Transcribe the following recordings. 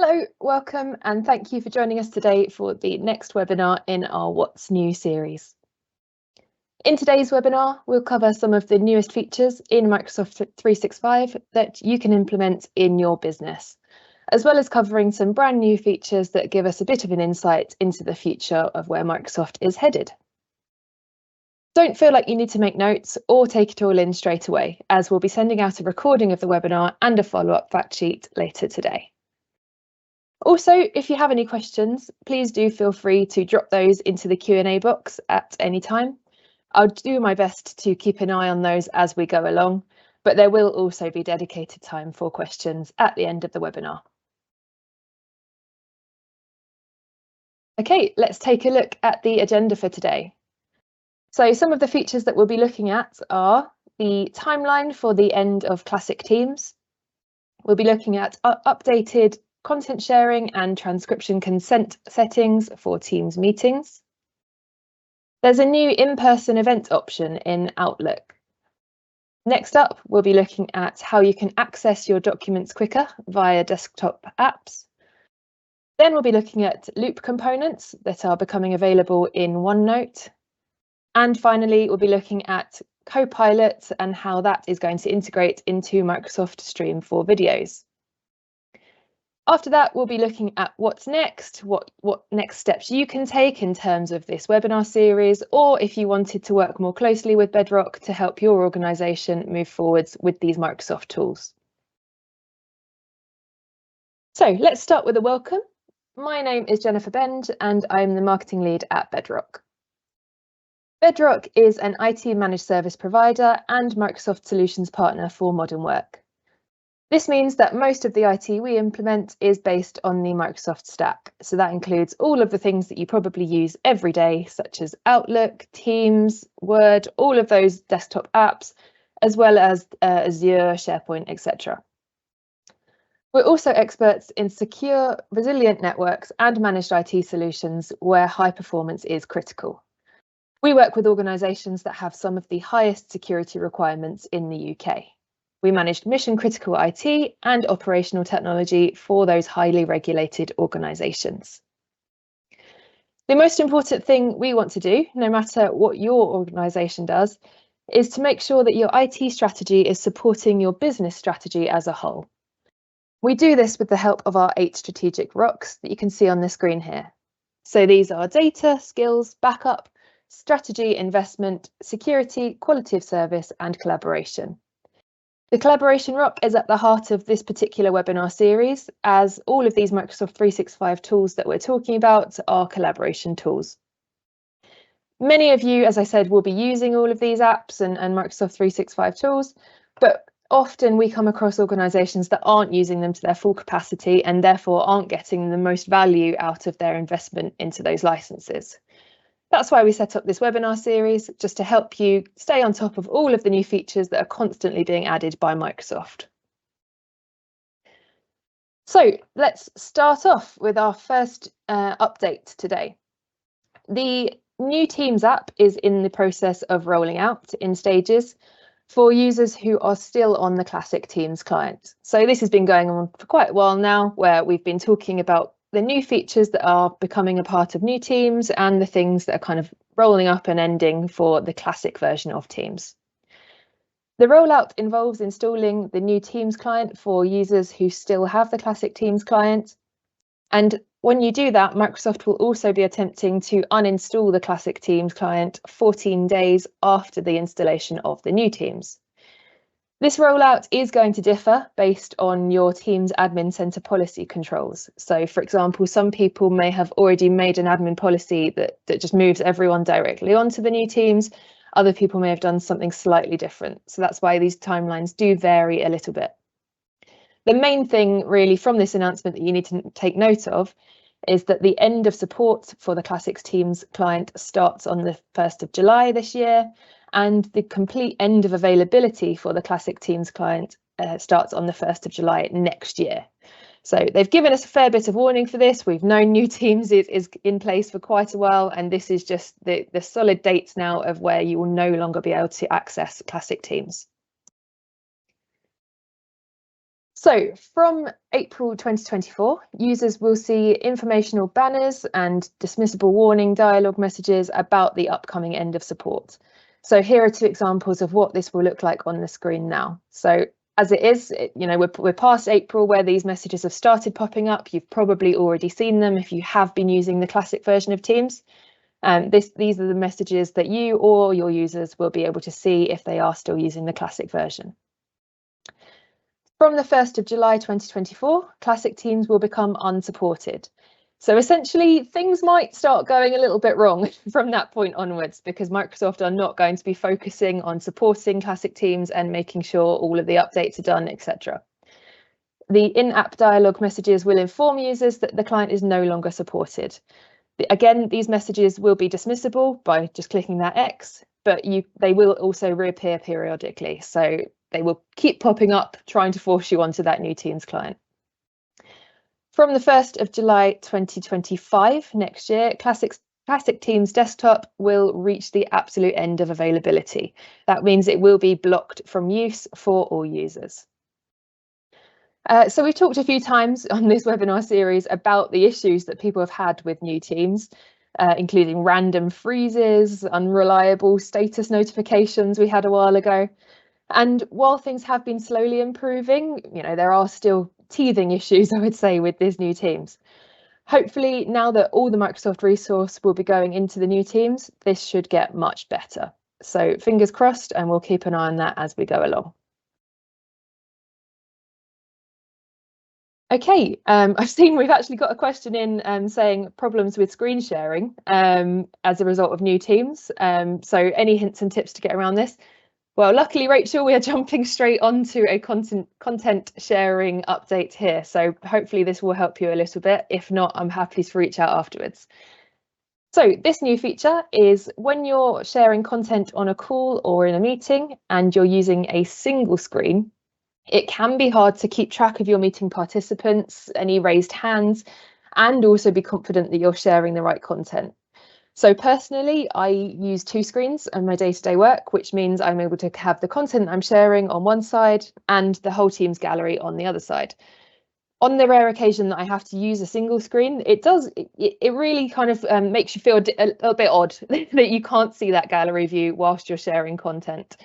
Hello, welcome, and thank you for joining us today for the next webinar in our What's New series. In today's webinar, we'll cover some of the newest features in Microsoft 365 that you can implement in your business, as well as covering some brand new features that give us a bit of an insight into the future of where Microsoft is headed. Don't feel like you need to make notes or take it all in straight away, as we'll be sending out a recording of the webinar and a follow-up fact sheet later today. Also, if you have any questions, please do feel free to drop those into the Q&A box at any time. I'll do my best to keep an eye on those as we go along, but there will also be dedicated time for questions at the end of the webinar. Okay, let's take a look at the agenda for today. So some of the features that we'll be looking at are the timeline for the end of Classic Teams. We'll be looking at updated content sharing and transcription consent settings for Teams meetings. There's a new in-person event option in Outlook. Next up, we'll be looking at how you can access your documents quicker via desktop apps. Then we'll be looking at loop components that are becoming available in OneNote. And finally, we'll be looking at Copilot and how that is going to integrate into Microsoft Stream for videos. After that, we'll be looking at what's next, what next steps you can take in terms of this webinar series, or if you wanted to work more closely with Bedroq to help your organisation move forwards with these Microsoft tools. So let's start with a welcome. My name is Jennifer Bend and I'm the marketing lead at Bedroq. Bedroq is an IT managed service provider and Microsoft solutions partner for modern work. This means that most of the IT we implement is based on the Microsoft stack. So that includes all of the things that you probably use every day, such as Outlook, Teams, Word, all of those desktop apps, as well as Azure, SharePoint, etc. We're also experts in secure, resilient networks and managed IT solutions where high performance is critical. We work with organisations that have some of the highest security requirements in the UK. We manage mission-critical IT and operational technology for those highly regulated organisations. The most important thing we want to do, no matter what your organisation does, is to make sure that your IT strategy is supporting your business strategy as a whole. We do this with the help of our 8 strategic rocks that you can see on the screen here. So these are data, skills, backup, strategy, investment, security, quality of service, and collaboration. The collaboration rock is at the heart of this particular webinar series, as all of these Microsoft 365 tools that we're talking about are collaboration tools. Many of you, as I said, will be using all of these apps and Microsoft 365 tools, but often we come across organisations that aren't using them to their full capacity and therefore aren't getting the most value out of their investment into those licenses. That's why we set up this webinar series, just to help you stay on top of all of the new features that are constantly being added by Microsoft. So let's start off with our first update today. The new Teams app is in the process of rolling out in stages for users who are still on the classic Teams client. So this has been going on for quite a while now, where we've been talking about the new features that are becoming a part of new Teams and the things that are kind of rolling up and ending for the classic version of Teams. The rollout involves installing the new Teams client for users who still have the classic Teams client. And when you do that, Microsoft will also be attempting to uninstall the classic Teams client 14 days after the installation of the new Teams. This rollout is going to differ based on your Teams admin center policy controls. So, for example, some people may have already made an admin policy that just moves everyone directly onto the new Teams. Other people may have done something slightly different. So that's why these timelines do vary a little bit. The main thing really from this announcement that you need to take note of is that the end of support for the Classics Teams client starts on the 1st of July this year, and the complete end of availability for the Classic Teams client starts on the 1st of July next year. So they've given us a fair bit of warning for this. We've known new Teams is in place for quite a while, and this is just the solid dates now of where you will no longer be able to access Classic Teams. So from April 2024, users will see informational banners and dismissible warning dialog messages about the upcoming end of support. So here are two examples of what this will look like on the screen now. So as it is, we're past April where these messages have started popping up. You've probably already seen them if you have been using the classic version of Teams. These are the messages that you or your users will be able to see if they are still using the classic version. From the 1st of July 2024, Classic Teams will become unsupported. So essentially, things might start going a little bit wrong from that point onwards, because Microsoft are not going to be focusing on supporting Classic Teams and making sure all of the updates are done, etc. The in-app dialog messages will inform users that the client is no longer supported. Again, these messages will be dismissible by just clicking that X, but they will also reappear periodically. So they will keep popping up, trying to force you onto that new Teams client. From the 1st of July 2025, next year, Classic Teams Desktop will reach the absolute end of availability. That means it will be blocked from use for all users. So we've talked a few times on this webinar series about the issues that people have had with new Teams, including random freezes, unreliable status notifications we had a while ago. And while things have been slowly improving, there are still teething issues, I would say, with these new Teams. Hopefully, now that all the Microsoft resource will be going into the new Teams, this should get much better. So fingers crossed, and we'll keep an eye on that as we go along. Okay, I've seen we've actually got a question in saying problems with screen sharing as a result of new Teams. So any hints and tips to get around this? Well, luckily, Rachel, we are jumping straight onto a content sharing update here. So hopefully this will help you a little bit. If not, I'm happy to reach out afterwards. So this new feature is when you're sharing content on a call or in a meeting and you're using a single screen, it can be hard to keep track of your meeting participants, any raised hands, and also be confident that you're sharing the right content. So personally, I use two screens in my day-to-day work, which means I'm able to have the content I'm sharing on one side and the whole Teams gallery on the other side. On the rare occasion that I have to use a single screen, it really kind of makes you feel a little bit odd that you can't see that gallery view whilst you're sharing content.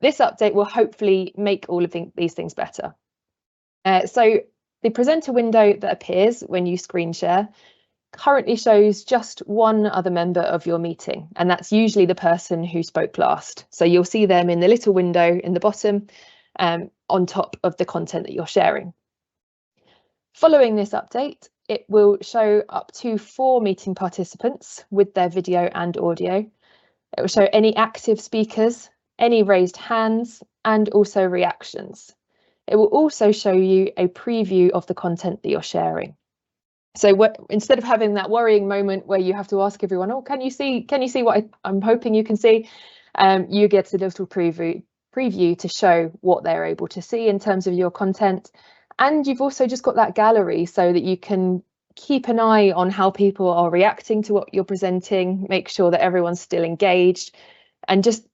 This update will hopefully make all of these things better. So the presenter window that appears when you screen share currently shows just one other member of your meeting, and that's usually the person who spoke last. So you'll see them in the little window in the bottom on top of the content that you're sharing. Following this update, it will show up to 4 meeting participants with their video and audio. It will show any active speakers, any raised hands, and also reactions. It will also show you a preview of the content that you're sharing. So instead of having that worrying moment where you have to ask everyone, oh, can you see what I'm hoping you can see? You get a little preview to show what they're able to see in terms of your content. And you've also just got that gallery so that you can keep an eye on how people are reacting to what you're presenting, make sure that everyone's still engaged, and just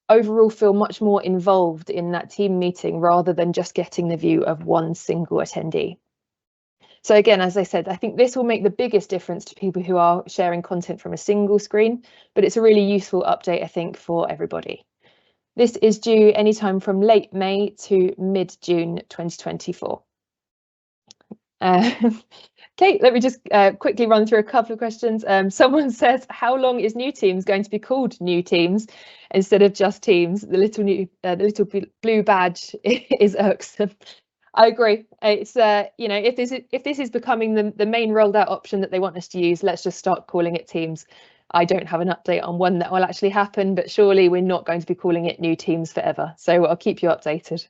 overall feel much more involved in that team meeting rather than just getting the view of one single attendee. So again, as I said, I think this will make the biggest difference to people who are sharing content from a single screen, but it's a really useful update, I think, for everybody. This is due anytime from late May to mid-June 2024. Okay, let me just quickly run through a couple of questions. Someone says, how long is New Teams going to be called New Teams instead of just Teams? The little blue badge is irksome. I agree. It's if this is becoming the main rolled out option that they want us to use, let's just start calling it Teams. I don't have an update on when that will actually happen, but surely we're not going to be calling it New Teams forever. So I'll keep you updated.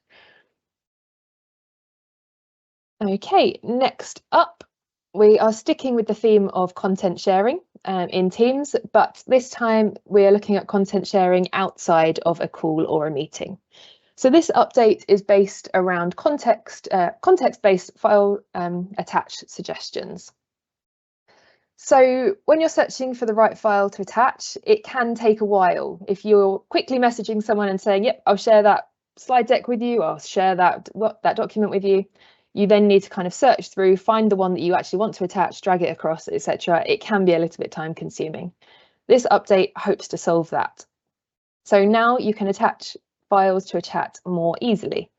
Okay, next up, we are sticking with the theme of content sharing in Teams, but this time we are looking at content sharing outside of a call or a meeting. So this update is based around context-based file attach suggestions. So when you're searching for the right file to attach, it can take a while. If you're quickly messaging someone and saying, yep, I'll share that slide deck with you, I'll share that document with you. You then need to kind of search through, find the one that you actually want to attach, drag it across, etc. It can be a little bit time consuming. This update hopes to solve that. So now you can attach files to a chat more easily.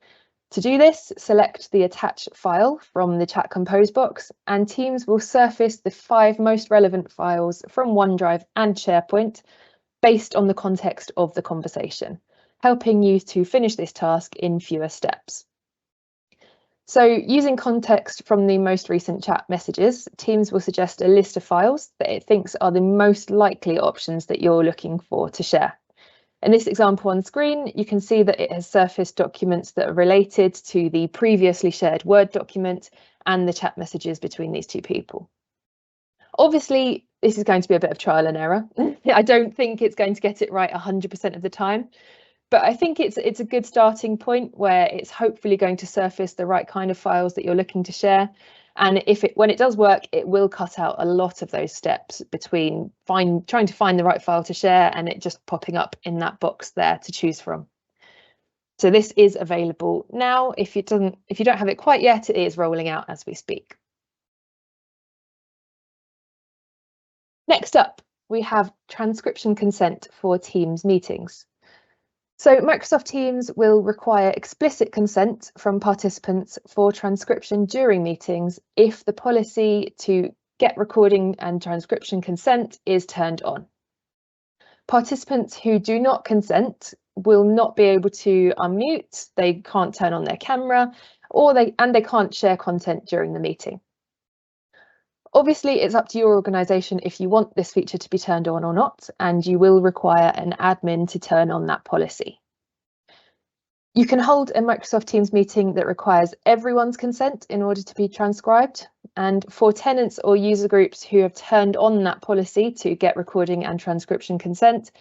To do this, select the attach file from the chat compose box, and Teams will surface the 5 most relevant files from OneDrive and SharePoint based on the context of the conversation, helping you to finish this task in fewer steps. So using context from the most recent chat messages, Teams will suggest a list of files that it thinks are the most likely options that you're looking for to share. In this example on screen, you can see that it has surfaced documents that are related to the previously shared Word document and the chat messages between these two people. Obviously, this is going to be a bit of trial and error. I don't think it's going to get it right 100% of the time, but I think it's a good starting point where it's hopefully going to surface the right kind of files that you're looking to share. And when it does work, it will cut out a lot of those steps between trying to find the right file to share and it just popping up in that box there to choose from. So this is available now. If you don't have it quite yet, it is rolling out as we speak. Next up, we have transcription consent for Teams meetings. So Microsoft Teams will require explicit consent from participants for transcription during meetings if the policy to get recording and transcription consent is turned on. Participants who do not consent will not be able to unmute, they can't turn on their camera, and they can't share content during the meeting. Obviously, it's up to your organisation if you want this feature to be turned on or not, and you will require an admin to turn on that policy. You can hold a Microsoft Teams meeting that requires everyone's consent in order to be transcribed. And for tenants or user groups who have turned on that policy to get recording and transcription consent,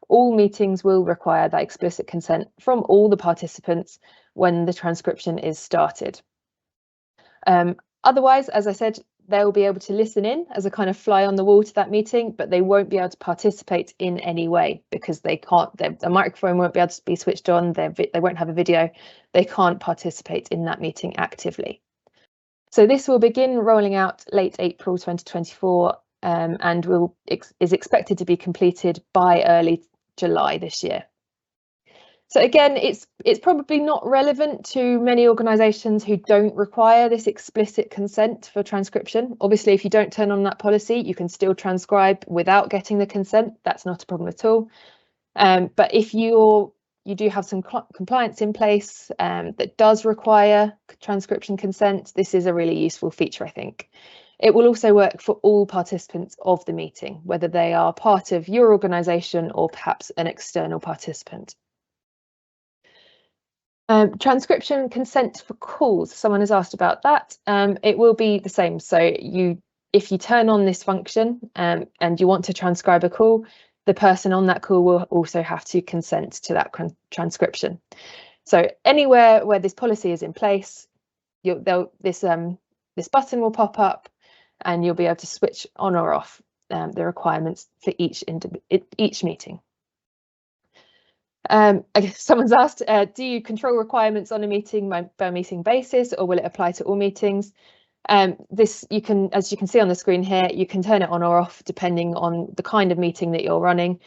all meetings will require that explicit consent from all the participants when the transcription is started. Otherwise, as I said, they'll be able to listen in as a kind of fly on the wall to that meeting, but they won't be able to participate in any way because they can't, the microphone won't be able to be switched on, they won't have a video, they can't participate in that meeting actively. So this will begin rolling out late April 2024 and is expected to be completed by early July this year. So again, it's probably not relevant to many organisations who don't require this explicit consent for transcription. Obviously, if you don't turn on that policy, you can still transcribe without getting the consent. That's not a problem at all. But if you do have some compliance in place that does require transcription consent, this is a really useful feature, I think. It will also work for all participants of the meeting, whether they are part of your organisation or perhaps an external participant. Transcription consent for calls, someone has asked about that. It will be the same. So if you turn on this function and you want to transcribe a call, the person on that call will also have to consent to that transcription. So anywhere where this policy is in place, this button will pop up and you'll be able to switch on or off the requirements for each meeting. I guess someone's asked, do you control requirements on a meeting by meeting basis, or will it apply to all meetings? As you can see on the screen here, you can turn it on or off depending on the kind of meeting that you're running,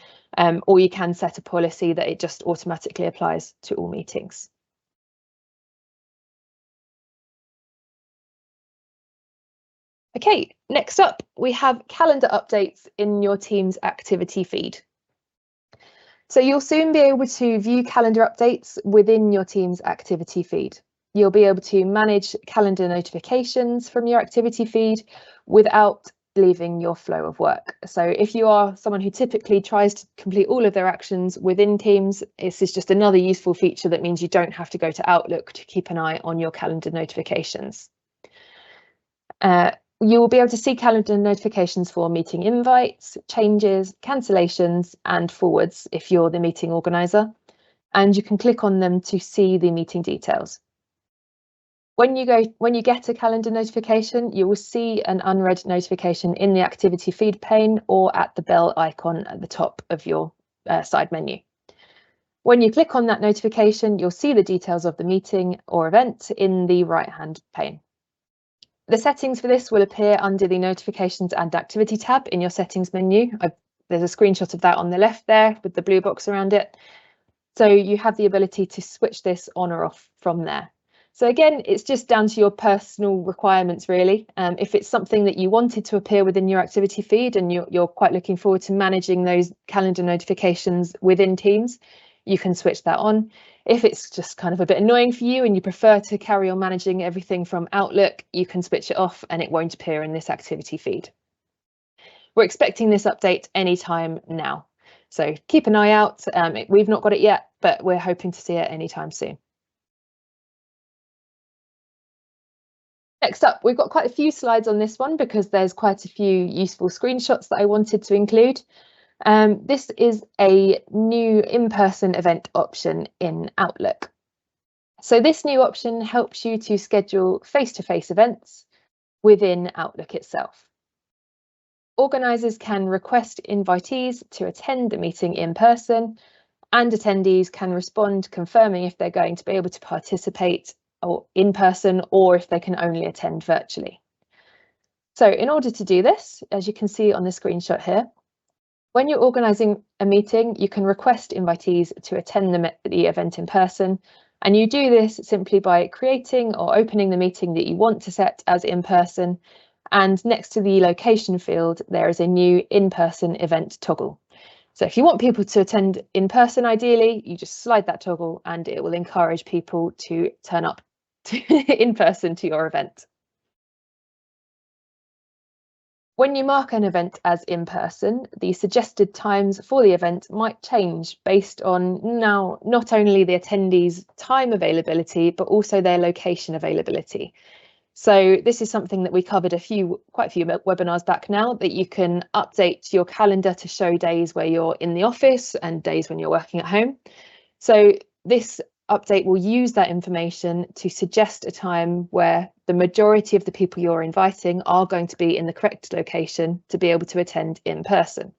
or you can set a policy that it just automatically applies to all meetings. Okay, next up, we have calendar updates in your Teams activity feed. So you'll soon be able to view calendar updates within your Teams activity feed. You'll be able to manage calendar notifications from your activity feed without leaving your flow of work. So if you are someone who typically tries to complete all of their actions within Teams, this is just another useful feature that means you don't have to go to Outlook to keep an eye on your calendar notifications. You will be able to see calendar notifications for meeting invites, changes, cancellations, and forwards if you're the meeting organizer, and you can click on them to see the meeting details. When you get a calendar notification, you will see an unread notification in the activity feed pane or at the bell icon at the top of your side menu. When you click on that notification, you'll see the details of the meeting or event in the right-hand pane. The settings for this will appear under the Notifications and Activity tab in your settings menu. There's a screenshot of that on the left there with the blue box around it. So you have the ability to switch this on or off from there. So again, it's just down to your personal requirements, really. If it's something that you wanted to appear within your activity feed and you're quite looking forward to managing those calendar notifications within Teams, you can switch that on. If it's just kind of a bit annoying for you and you prefer to carry on managing everything from Outlook, you can switch it off and it won't appear in this activity feed. We're expecting this update anytime now. So keep an eye out. We've not got it yet, but we're hoping to see it anytime soon. Next up, we've got quite a few slides on this one because there's quite a few useful screenshots that I wanted to include. This is a new in-person event option in Outlook. So this new option helps you to schedule face-to-face events within Outlook itself. Organisers can request invitees to attend the meeting in person, and attendees can respond confirming if they're going to be able to participate or in person or if they can only attend virtually. So in order to do this, as you can see on the screenshot here, when you're organising a meeting, you can request invitees to attend the event in person, and you do this simply by creating or opening the meeting that you want to set as in person, and next to the location field, there is a new in-person event toggle. So if you want people to attend in person, ideally, you just slide that toggle and it will encourage people to turn up in person to your event. When you mark an event as in person, the suggested times for the event might change based on now not only the attendees' time availability, but also their location availability. So this is something that we covered quite a few webinars back now, that you can update your calendar to show days where you're in the office and days when you're working at home. So this update will use that information to suggest a time where the majority of the people you're inviting are going to be in the correct location to be able to attend in person.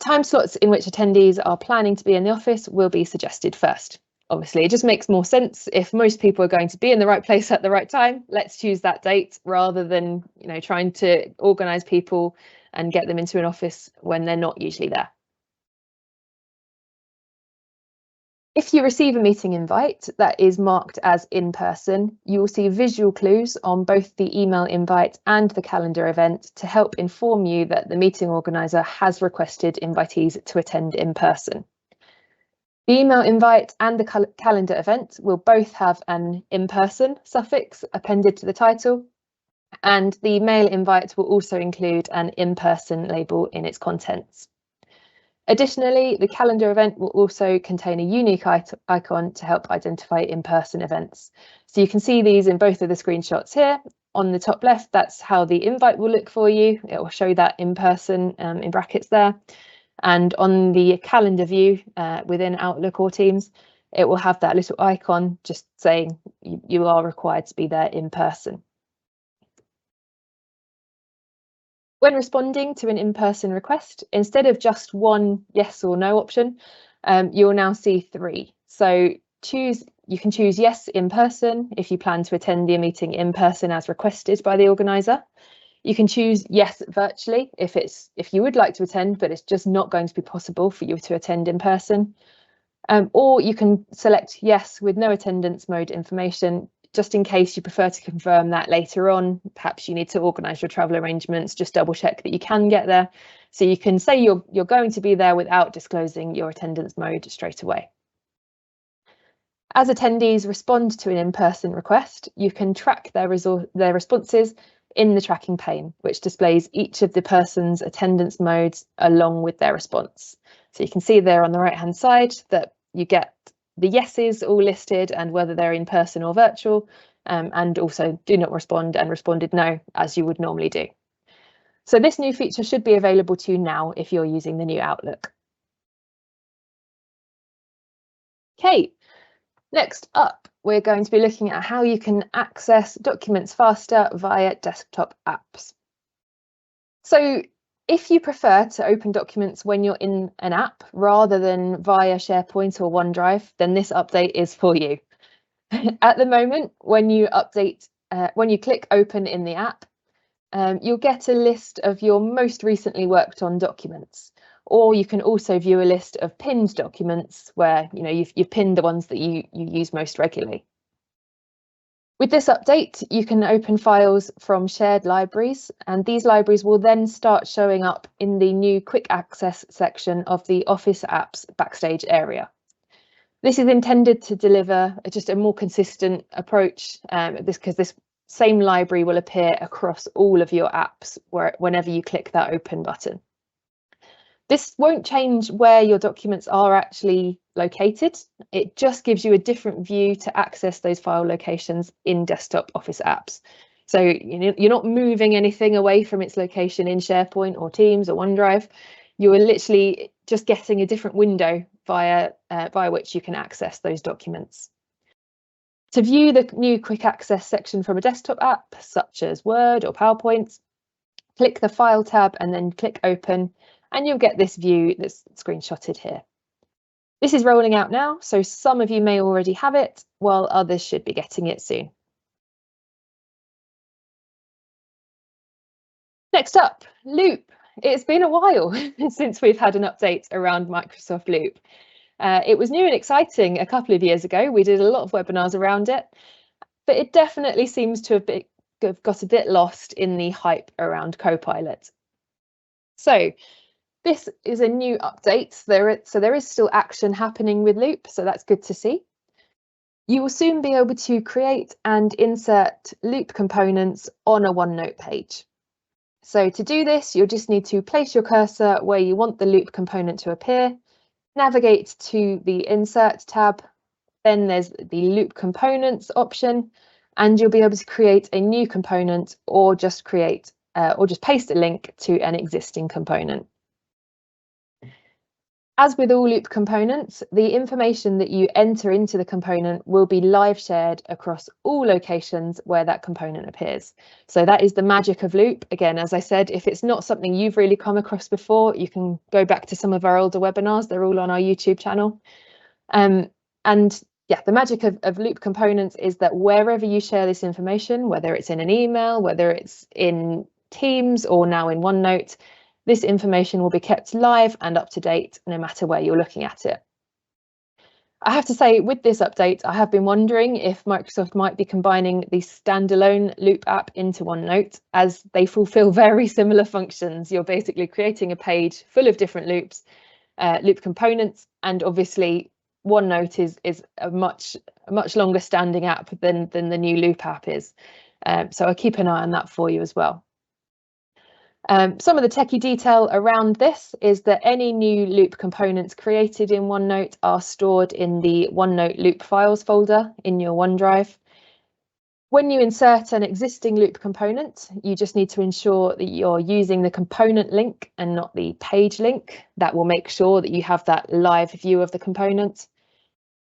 Time slots in which attendees are planning to be in the office will be suggested first. Obviously, it just makes more sense if most people are going to be in the right place at the right time. Let's choose that date rather than, trying to organise people and get them into an office when they're not usually there. If you receive a meeting invite that is marked as in person, you will see visual clues on both the email invite and the calendar event to help inform you that the meeting organiser has requested invitees to attend in person. The email invite and the calendar event will both have an in-person suffix appended to the title, and the mail invite will also include an in-person label in its contents. Additionally, the calendar event will also contain a unique icon to help identify in-person events. So you can see these in both of the screenshots here. On the top left, that's how the invite will look for you. It will show that in person in brackets there. And on the calendar view within Outlook or Teams, it will have that little icon just saying you are required to be there in person. When responding to an in-person request, instead of just one yes or no option, you'll now see three. So you can choose yes in person if you plan to attend the meeting in person as requested by the organiser. You can choose yes virtually if you would like to attend, but it's just not going to be possible for you to attend in person. Or you can select yes with no attendance mode information, just in case you prefer to confirm that later on. Perhaps you need to organise your travel arrangements, just double check that you can get there. So you can say you're going to be there without disclosing your attendance mode straight away. As attendees respond to an in-person request, you can track their responses in the tracking pane, which displays each of the person's attendance modes along with their response. So you can see there on the right-hand side that you get the yeses all listed and whether they're in person or virtual, and also do not respond and responded no, as you would normally do. So this new feature should be available to you now if you're using the new Outlook. Okay, next up, we're going to be looking at how you can access documents faster via desktop apps. So If you prefer to open documents when you're in an app rather than via SharePoint or OneDrive, then this update is for you. At the moment, when you click open in the app, you'll get a list of your most recently worked on documents, or you can also view a list of pinned documents where you've pinned the ones that you use most regularly. With this update, you can open files from shared libraries, and these libraries will then start showing up in the new quick access section of the Office apps backstage area. This is intended to deliver just a more consistent approach, because this same library will appear across all of your apps whenever you click that open button. This won't change where your documents are actually located. It just gives you a different view to access those file locations in desktop Office apps. So you're not moving anything away from its location in SharePoint or Teams or OneDrive. You are literally just getting a different window via which you can access those documents. To view the new quick access section from a desktop app, such as Word or PowerPoint, click the File tab and then click Open, and you'll get this view that's screenshotted here. This is rolling out now, so some of you may already have it, while others should be getting it soon. Next up, Loop. It's been a while since we've had an update around Microsoft Loop. It was new and exciting a couple of years ago. We did a lot of webinars around it, but it definitely seems to have got a bit lost in the hype around Copilot. So this is a new update. So there is still action happening with Loop, so that's good to see. You will soon be able to create and insert Loop components on a OneNote page. So to do this, you'll just need to place your cursor where you want the Loop component to appear, navigate to the Insert tab, then there's the Loop Components option, and you'll be able to create a new component or just paste a link to an existing component. As with all Loop components, the information that you enter into the component will be live shared across all locations where that component appears. So that is the magic of Loop. Again, as I said, if it's not something you've really come across before, you can go back to some of our older webinars. They're all on our YouTube channel. And yeah, the magic of Loop components is that wherever you share this information, whether it's in an email, whether it's in Teams or now in OneNote, this information will be kept live and up to date no matter where you're looking at it. I have to say, with this update, I have been wondering if Microsoft might be combining the standalone Loop app into OneNote, as they fulfill very similar functions. You're basically creating a page full of different loops, Loop components, and obviously OneNote is a much longer standing app than the new Loop app is. So I'll keep an eye on that for you as well. Some of the techie detail around this is that any new Loop components created in OneNote are stored in the OneNote Loop Files folder in your OneDrive. When you insert an existing Loop component, you just need to ensure that you're using the component link and not the page link. That will make sure that you have that live view of the component.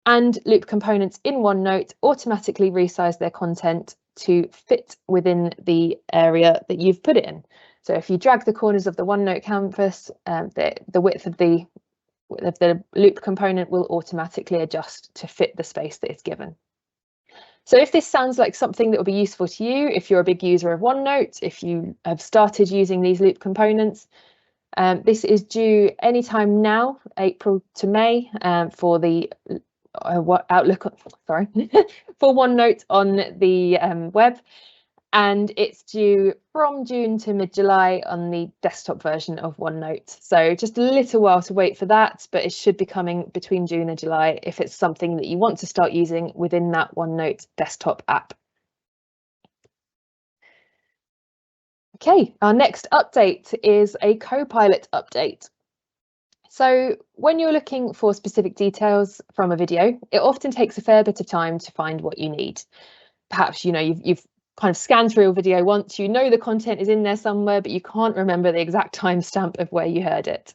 And Loop components in OneNote automatically resize their content to fit within the area that you've put it in. So if you drag the corners of the OneNote canvas, the width of the Loop component will automatically adjust to fit the space that it's given. So if this sounds like something that will be useful to you, if you're a big user of OneNote, if you have started using these Loop components, this is due anytime now, April to May, for the Outlook, sorry, for OneNote on the web. And it's due from June to mid-July on the desktop version of OneNote. So just a little while to wait for that, but it should be coming between June and July if it's something that you want to start using within that OneNote desktop app. Okay, our next update is a Copilot update. So when you're looking for specific details from a video, it often takes a fair bit of time to find what you need. Perhaps you've kind of scanned through a video once, you know the content is in there somewhere, but you can't remember the exact timestamp of where you heard it.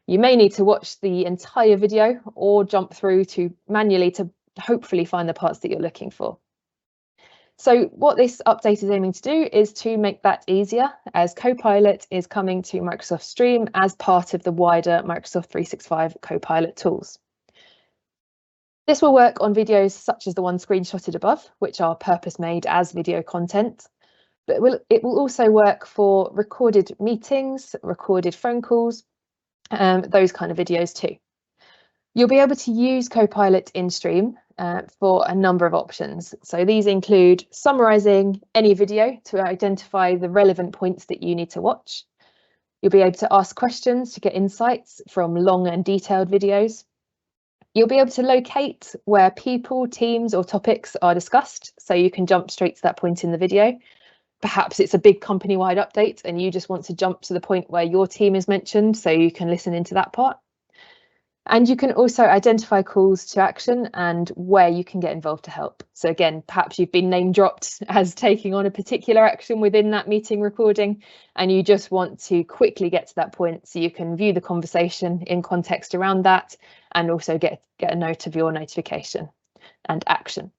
You may need to watch the entire video or jump through to manually to hopefully find the parts that you're looking for. So what this update is aiming to do is to make that easier, as Copilot is coming to Microsoft Stream as part of the wider Microsoft 365 Copilot tools. This will work on videos such as the one screenshotted above, which are purpose-made as video content, but it will also work for recorded meetings, recorded phone calls, those kind of videos too. You'll be able to use Copilot in Stream for a number of options. So these include summarising any video to identify the relevant points that you need to watch. You'll be able to ask questions to get insights from long and detailed videos. You'll be able to locate where people, teams or topics are discussed, so you can jump straight to that point in the video. Perhaps it's a big company-wide update and you just want to jump to the point where your team is mentioned, so you can listen into that part. And you can also identify calls to action and where you can get involved to help. So again, perhaps you've been name dropped as taking on a particular action within that meeting recording, and you just want to quickly get to that point so you can view the conversation in context around that and also get a note of your notification and action.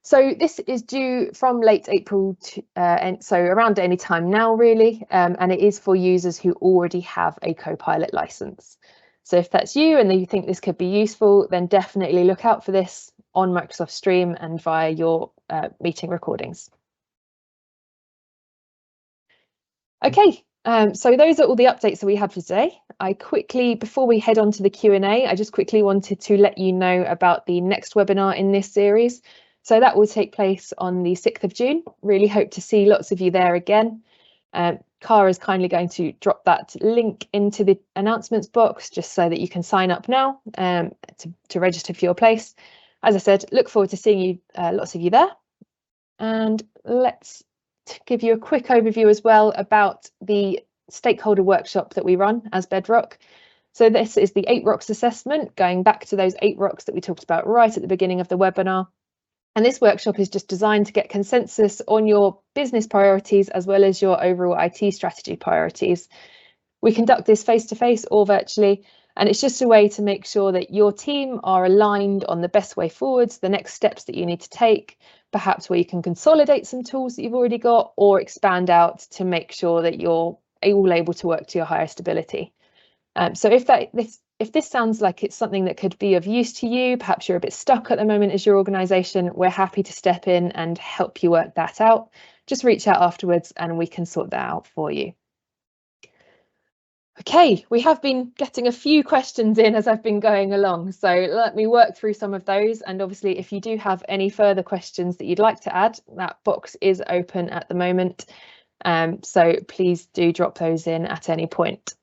So this is due from late April, and so around any time now really, and it is for users who already have a Copilot license. So if that's you and you think this could be useful, then definitely look out for this on Microsoft Stream and via your meeting recordings. Okay, so those are all the updates that we had for today. Before we head on to the Q&A, I just quickly wanted to let you know about the next webinar in this series. So that will take place on the 6th of June. Really hope to see lots of you there again. Cara is kindly going to drop that link into the announcements box just so that you can sign up now to register for your place. As I said, look forward to seeing you, lots of you there. And let's give you a quick overview as well about the stakeholder workshop that we run as Bedroq. So this is the 8 Rocks assessment, going back to those 8 Rocks that we talked about right at the beginning of the webinar. And this workshop is just designed to get consensus on your business priorities as well as your overall IT strategy priorities. We conduct this face-to-face or virtually, and it's just a way to make sure that your team are aligned on the best way forwards, the next steps that you need to take, perhaps where you can consolidate some tools that you've already got or expand out to make sure that you're all able to work to your highest ability. So if this sounds like it's something that could be of use to you, perhaps you're a bit stuck at the moment as your organisation, we're happy to step in and help you work that out. Just reach out afterwards and we can sort that out for you. Okay, we have been getting a few questions in as I've been going along, so let me work through some of those. And obviously, if you do have any further questions that you'd like to add, that box is open at the moment. So please do drop those in at any point.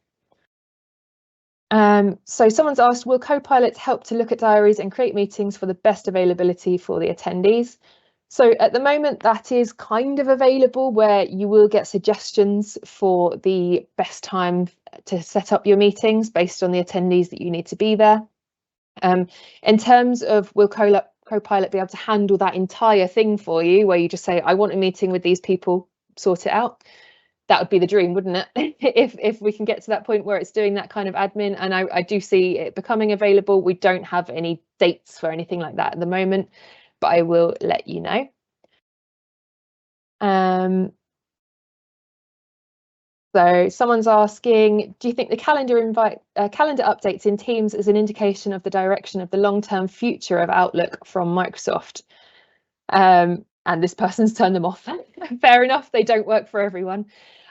So someone's asked, will Copilot help to look at diaries and create meetings for the best availability for the attendees? So at the moment, that is kind of available, where you will get suggestions for the best time to set up your meetings based on the attendees that you need to be there. In terms of will Copilot be able to handle that entire thing for you, where you just say, I want a meeting with these people, sort it out? That would be the dream, wouldn't it? if we can get to that point where it's doing that kind of admin, and I do see it becoming available. We don't have any dates for anything like that at the moment, but I will let you know. So someone's asking, do you think the calendar updates in Teams is an indication of the direction of the long-term future of Outlook from Microsoft? And this person's turned them off. Fair enough, they don't work for everyone.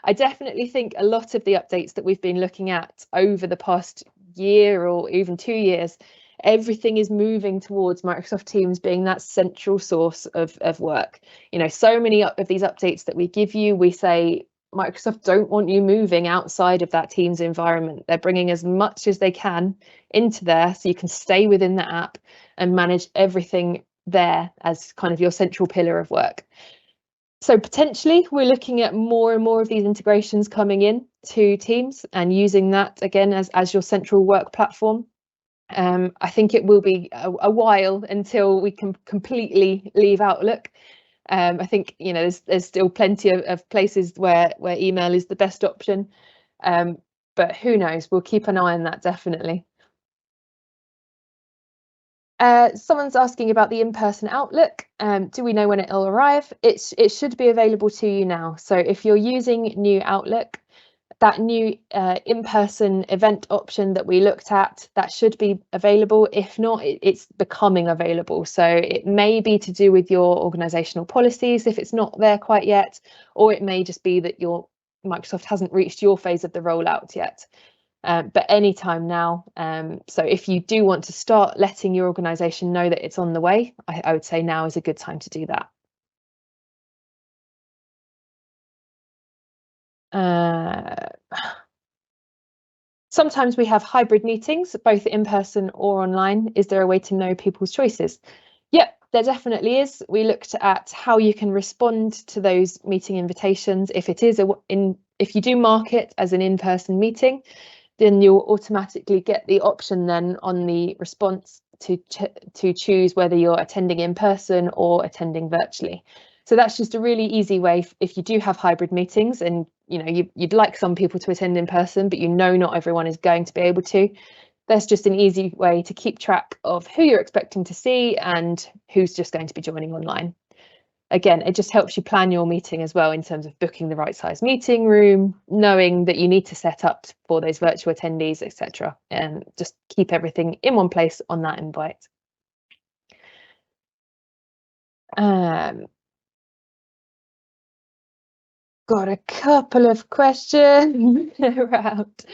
I definitely think a lot of the updates that we've been looking at over the past year or even 2 years, everything is moving towards Microsoft Teams being that central source of work. You know, so many of these updates that we give you, we say, Microsoft don't want you moving outside of that Teams environment. They're bringing as much as they can into there so you can stay within the app and manage everything there as kind of your central pillar of work. So potentially we're looking at more and more of these integrations coming in to Teams and using that again as your central work platform. I think it will be a while until we can completely leave Outlook. I think, you know, there's still plenty of places where email is the best option, but who knows, we'll keep an eye on that definitely. Someone's asking about the in-person Outlook. Do we know when it'll arrive? It should be available to you now. So if you're using new Outlook, that new in-person event option that we looked at, that should be available. If not, it's becoming available. So it may be to do with your organizational policies if it's not there quite yet, or it may just be that your Microsoft hasn't reached your phase of the rollout yet. But anytime now. So if you do want to start letting your organization know that it's on the way, I would say now is a good time to do that. Sometimes we have hybrid meetings, both in person or online. Is there a way to know people's choices? Yep, there definitely is. We looked at how you can respond to those meeting invitations. If it is if you do mark it as an in-person meeting, then you'll automatically get the option then on the response to choose whether you're attending in person or attending virtually. So that's just a really easy way if you do have hybrid meetings and you'd like some people to attend in person, but not everyone is going to be able to. There's just an easy way to keep track of who you're expecting to see and who's just going to be joining online. Again, it just helps you plan your meeting as well in terms of booking the right size meeting room, knowing that you need to set up for those virtual attendees, etc. And just keep everything in one place on that invite. Got a couple of questions around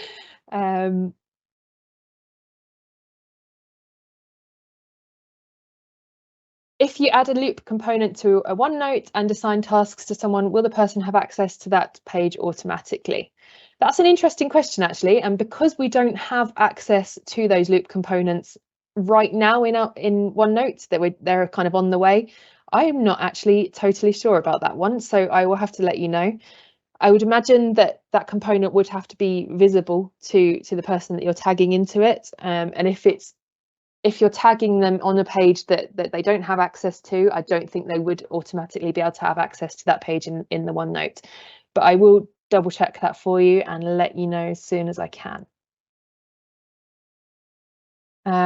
if you add a loop component to a OneNote and assign tasks to someone, will the person have access to that page automatically? That's an interesting question, actually. And because we don't have access to those loop components right now in OneNote, they're kind of on the way, I'm not actually totally sure about that one. So I will have to let you know. I would imagine that component would have to be visible to the person that you're tagging into it. And if you're tagging them on a page that they don't have access to, I don't think they would automatically be able to have access to that page in the OneNote. But I will double check that for you and let you know as soon as I can.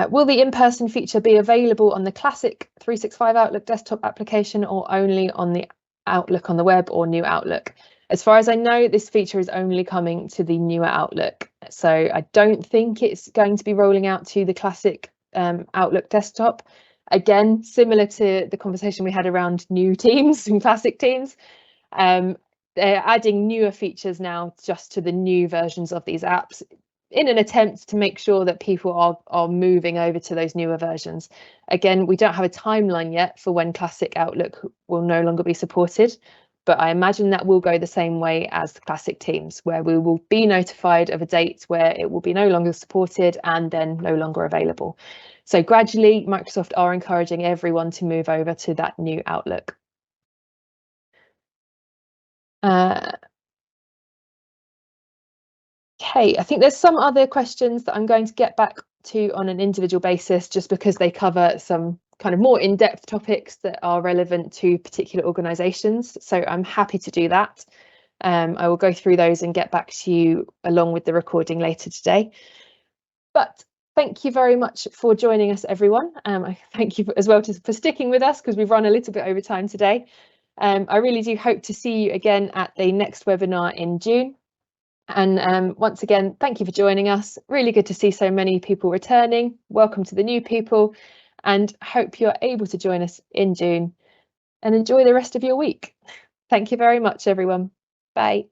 Will the in-person feature be available on the classic 365 Outlook desktop application or only on the Outlook on the web or new Outlook? As far as I know, this feature is only coming to the newer Outlook. So I don't think it's going to be rolling out to the classic Outlook desktop. Again, similar to the conversation we had around new Teams and classic Teams, they're adding newer features now just to the new versions of these apps in an attempt to make sure that people are moving over to those newer versions. Again, we don't have a timeline yet for when classic Outlook will no longer be supported, but I imagine that will go the same way as the classic Teams, where we will be notified of a date where it will be no longer supported and then no longer available. So gradually, Microsoft are encouraging everyone to move over to that new Outlook. Okay, I think there's some other questions that I'm going to get back to on an individual basis, just because they cover some kind of more in-depth topics that are relevant to particular organisations. So I'm happy to do that. I will go through those and get back to you along with the recording later today. But thank you very much for joining us, everyone. I thank you as well for sticking with us because we've run a little bit over time today. I really do hope to see you again at the next webinar in June. And once again, thank you for joining us. Really good to see so many people returning. Welcome to the new people, and hope you're able to join us in June and enjoy the rest of your week. Thank you very much, everyone. Bye.